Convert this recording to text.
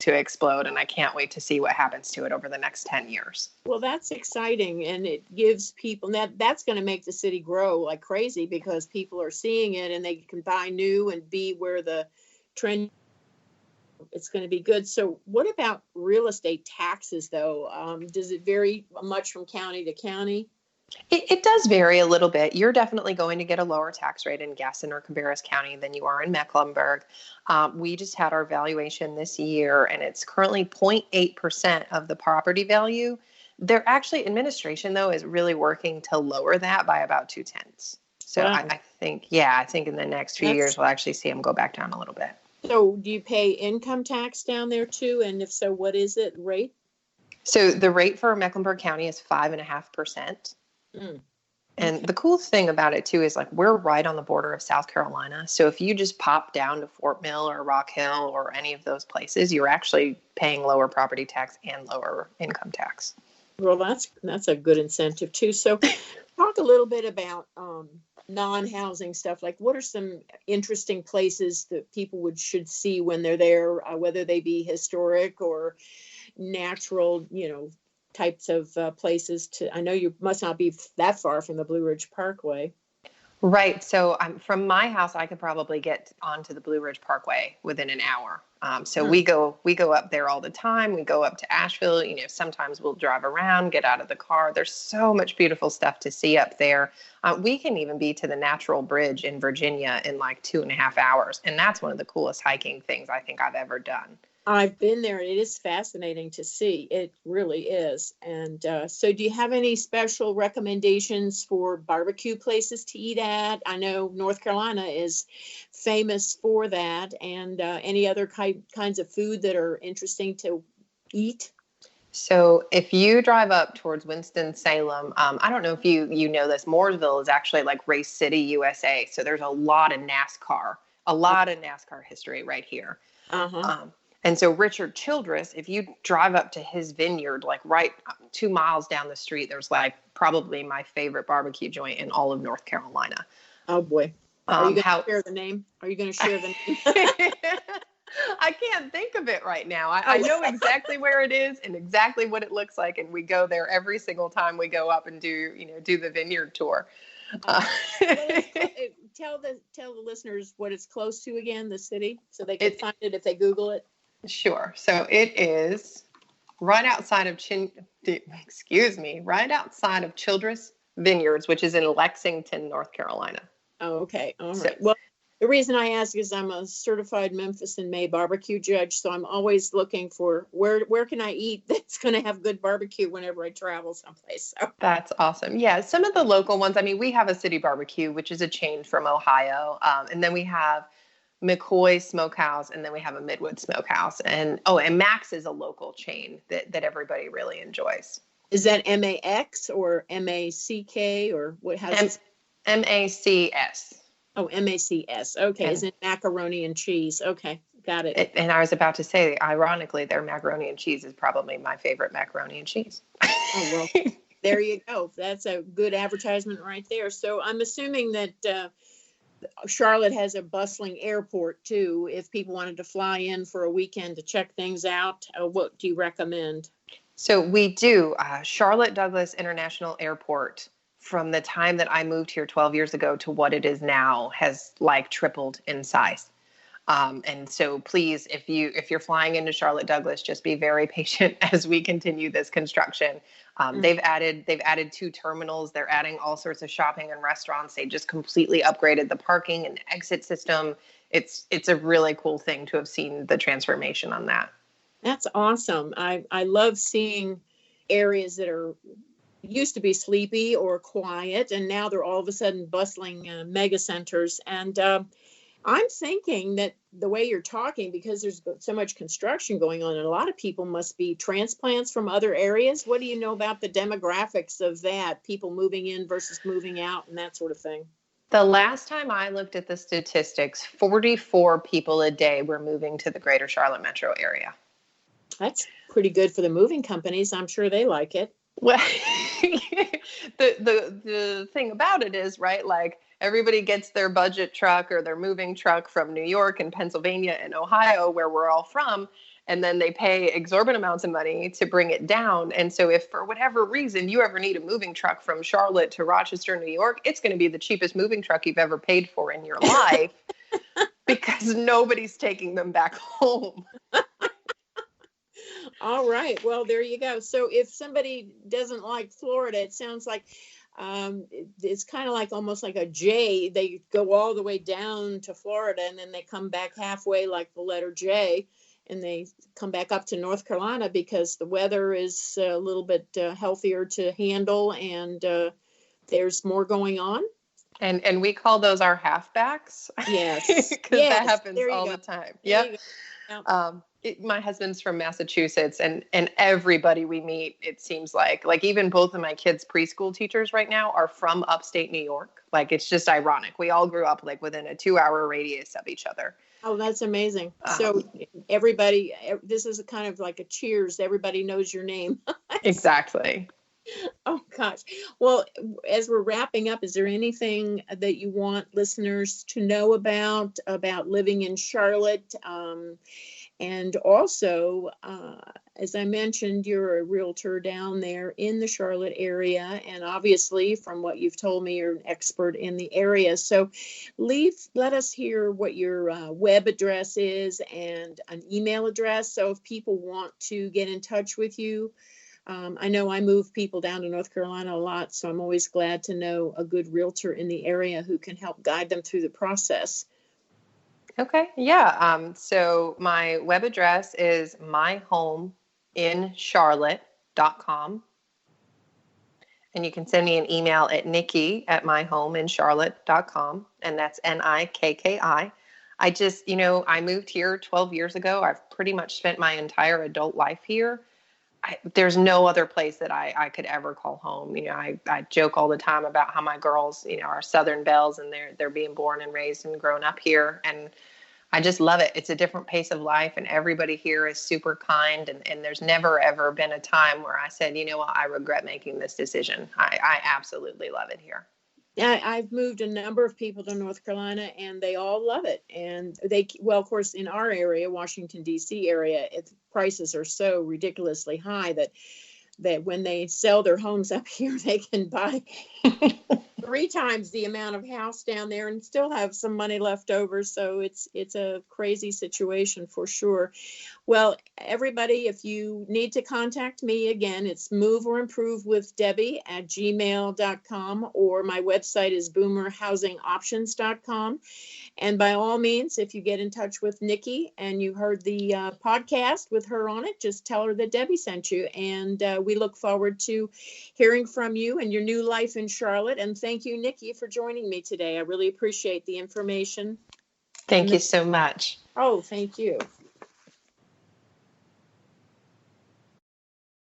to explode, and I can't wait to see what happens to it over the next 10 years. Well, that's exciting, and it gives people that's going to make the city grow like crazy because people are seeing it and they can buy new and be where the trend. It's going to be good. So what about real estate taxes, though? Does it vary much from county to county? It does vary a little bit. You're definitely going to get a lower tax rate in Gaston or Cabarrus County than you are in Mecklenburg. We just had our valuation this year, and it's currently 0.8% of the property value. They're actually, administration, though, is really working to lower that by about 0.2. So wow. I think in the next few years, we'll actually see them go back down a little bit. So do you pay income tax down there too? And if so, what is it rate? So the rate for Mecklenburg County is 5.5%. And the cool thing about it too is like we're right on the border of South Carolina. So if you just pop down to Fort Mill or Rock Hill or any of those places, you're actually paying lower property tax and lower income tax. Well, that's a good incentive too. So talk a little bit about non-housing stuff. Like what are some interesting places that people should see when they're there, whether they be historic or natural, types of places I know you must not be that far from the Blue Ridge Parkway. Right. So from my house, I could probably get onto the Blue Ridge Parkway within an hour. We go up there all the time. We go up to Asheville. Sometimes we'll drive around, get out of the car. There's so much beautiful stuff to see up there. We can even be to the Natural Bridge in Virginia in like 2.5 hours. And that's one of the coolest hiking things I think I've ever done. I've been there. It is fascinating to see. It really is. And so do you have any special recommendations for barbecue places to eat at? I know North Carolina is famous for that. And any other kinds of food that are interesting to eat? So if you drive up towards Winston-Salem, I don't know if you know this, Mooresville is actually like Race City, USA. So there's a lot of NASCAR history right here. And so Richard Childress, if you drive up to his vineyard, like right 2 miles down the street, there's like probably my favorite barbecue joint in all of North Carolina. Oh boy. Are you going to share the name? I can't think of it right now. I know exactly where it is and exactly what it looks like. And we go there every single time we go up and do the vineyard tour. Tell the listeners what it's close to again, the city, so they can find it if they Google it. Sure. So it is right outside of Childress Vineyards, which is in Lexington, North Carolina. Oh, okay. All right. Well, the reason I ask is I'm a certified Memphis and May barbecue judge, so I'm always looking for where can I eat that's going to have good barbecue whenever I travel someplace. So. That's awesome. Yeah, some of the local ones. I mean, we have a City Barbecue, which is a chain from Ohio, and then we have McCoy Smokehouse, and then we have a Midwood Smokehouse, and Max is a local chain that everybody really enjoys. Is that MAX or MACK or what? How's MACS. Oh, MACS. Okay. Yeah. Is it macaroni and cheese? Okay. Got it. And I was about to say, ironically, their macaroni and cheese is probably my favorite macaroni and cheese. Oh, well, there you go. That's a good advertisement right there. So I'm assuming that Charlotte has a bustling airport too. If people wanted to fly in for a weekend to check things out, what do you recommend? So we do. Charlotte Douglas International Airport, from the time that I moved here 12 years ago to what it is now, has like tripled in size. And so please, if you're flying into Charlotte Douglas, just be very patient as we continue this construction. They've added 2 terminals. They're adding all sorts of shopping and restaurants. They just completely upgraded the parking and exit system. It's a really cool thing to have seen the transformation on that. That's awesome. I love seeing areas that used to be sleepy or quiet, and now they're all of a sudden bustling mega centers. And I'm thinking that the way you're talking, because there's so much construction going on, and a lot of people must be transplants from other areas. What do you know about the demographics of that? People moving in versus moving out and that sort of thing. The last time I looked at the statistics, 44 people a day were moving to the greater Charlotte metro area. That's pretty good for the moving companies. I'm sure they like it. Well, the thing about it is, right, like everybody gets their budget truck or their moving truck from New York and Pennsylvania and Ohio, where we're all from, and then they pay exorbitant amounts of money to bring it down. And so if for whatever reason you ever need a moving truck from Charlotte to Rochester, New York, it's going to be the cheapest moving truck you've ever paid for in your life because nobody's taking them back home. All right. Well, there you go. So if somebody doesn't like Florida, it sounds like it's kind of like almost like a J. They go all the way down to Florida and then they come back halfway like the letter J, and they come back up to North Carolina because the weather is a little bit healthier to handle, and there's more going on. And we call those our halfbacks. Yes. Because that happens all the time. Yep. My husband's from Massachusetts, and everybody we meet, it seems like even both of my kids' preschool teachers right now are from upstate New York. Like, it's just ironic. We all grew up like within a 2-hour radius of each other. Oh, that's amazing. So everybody, this is a kind of like a cheers. Everybody knows your name. Exactly. Oh, gosh. Well, as we're wrapping up, is there anything that you want listeners to know about living in Charlotte? And also, as I mentioned, you're a realtor down there in the Charlotte area. And obviously, from what you've told me, you're an expert in the area. So let us hear what your web address is and an email address. So if people want to get in touch with you, I know I move people down to North Carolina a lot, so I'm always glad to know a good realtor in the area who can help guide them through the process. Okay. Yeah. So my web address is myhomeincharlotte.com. And you can send me an email at nikki@myhomeincharlotte.com. And that's Nikki. I just, I moved here 12 years ago. I've pretty much spent my entire adult life here. There's no other place that I could ever call home. I joke all the time about how my girls, are Southern belles, and they're being born and raised and grown up here. And I just love it. It's a different pace of life, and everybody here is super kind. And there's never, ever been a time where I said, you know what, I regret making this decision. I absolutely love it here. I've moved a number of people to North Carolina, and they all love it. And of course, in our area, Washington, D.C. area, prices are so ridiculously high that when they sell their homes up here, they can buy 3 times the amount of house down there and still have some money left over. So it's a crazy situation for sure. Well, everybody, if you need to contact me, again, it's moveorimprovewithdebbie@gmail.com, or my website is boomerhousingoptions.com. And by all means, if you get in touch with Nikki and you heard the podcast with her on it, just tell her that Debbie sent you. And we look forward to hearing from you and your new life in Charlotte. And thank you, Nikki, for joining me today. I really appreciate the information. Thank you so much. Oh, thank you.